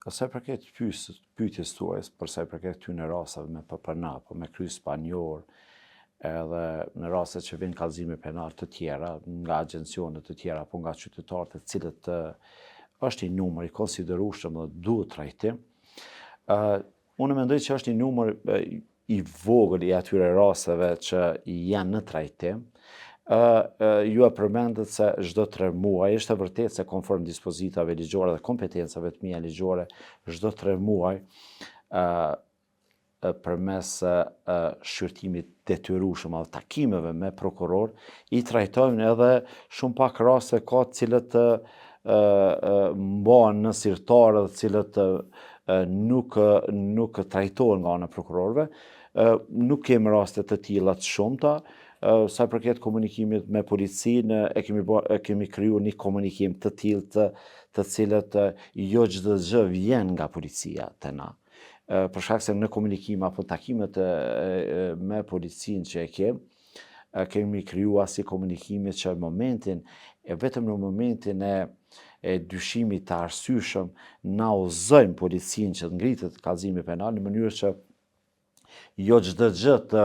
Sa i përket pyetjes tuaj, për sa i përket këtyre rasteve me PPN apo me kry spanjor, edhe në raste që vijnë kallëzime penal të tjera nga agjencione të tjera apo nga qytetarët të cilët është një numër i konsiderueshëm dhe duhet trajtim. Unë mendoj që është një numër i vogël i atyre rasteve që janë në trajtim. Ju e përmendët se çdo 3 muaj, është e vërtetë se konform dispozitave ligjore dhe kompetencave të mia ligjore, çdo 3 muaj përmes shqyrtimit detyrueshëm apo takimeve me prokuror, i trajtojmë edhe shumë pak raste ka të cilët mbahen në sirtar dhe të cilët nuk trajtohen nga ana e prokurorëve. Nuk kemi raste të tilla të shumta. Sa i përket komunikimit me policinë, e kemi krijuar një komunikim të tillë të cilët jo çdo gjë vjen nga policia te na. Për shkak se në komunikim apo takimet me policinë që kemi krijuar si komunikimi që vetëm në momentin e dyshimit të arsyeshëm na udhëzojmë policinë që ngritet kallëzimi penal në mënyrë që jo çdo gjë të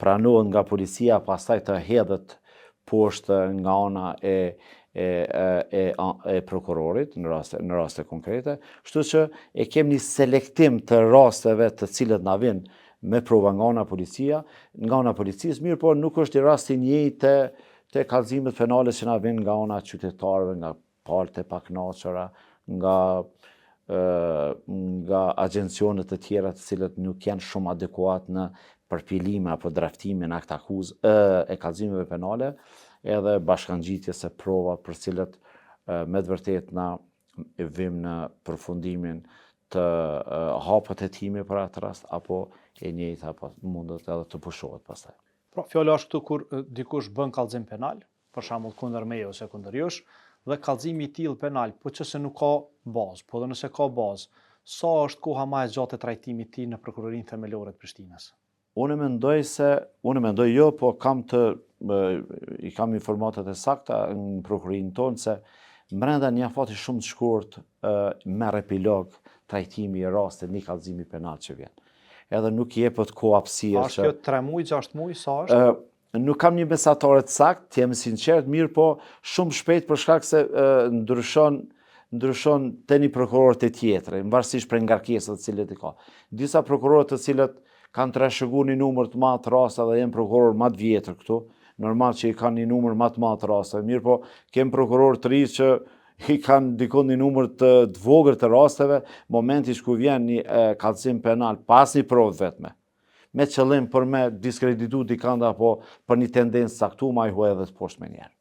pranohet nga policia, pastaj të hedhet poshtë nga ana e prokurorit në raste konkrete. Kështu që e kemi një selektim të rasteve të cilët na vijnë me prova nga ana policisë, mirë po nuk është i rasti i njëjtë te kallëzimet penale që na vijnë nga ana e qytetarëve, nga palët e pakënaqura, nga agjencione të tjera të cilët nuk janë shumë adekuat në përpilime apo draftimin akt akuzë e kallëzimeve penale, edhe bashkangjitjes e prova për cilët me të vërtetë na vim në përfundimin të hapet hetimi për atë rast, apo e njëjta apo mundet edhe të pushohet pastaj. Pra, fjala është këtu kur dikush bën kallëzim penal, për shembull kundër meje ose kundër jush, dhe kallëzimi i tillë penal, po çse nuk ka bazë, po dhe nëse ka bazë, sa është koha më e gjatë e trajtimit të tij në prokurorinë themelore të Prishtinës? Unë mendoj jo, po i kam informatat e sakta në prokurinë tonë se brenda një afati shumë të shkurt merr epilog trajtimi i rastit një kallëzimi penal që vjen. Edhe nuk jepet kohë hapësirë. A është kjo 3 muaj, 6 muaj, sa është? Nuk kam një mesatare të saktë, të jem sinqert, mirë po shumë shpejt për shkak se ndryshon te një prokuror te tjetri, varësisht prej ngarkesave të cilët i ka. Disa prokurorë të cilët kanë trashëguar një numër të madh të raste dhe janë prokuror më të vjetër këtu, normal që i kanë një numër më të madh të rasteve. Mirë po, kem prokurorë të ri që i kanë dikon një numër të vogël të rasteve, momenti ku vjen një kallëzim penal pas një provë vetme, me qëllim për me diskreditu dikanda apo për një tendencë caktuar, ai huaj edhe të poshtë me njerë.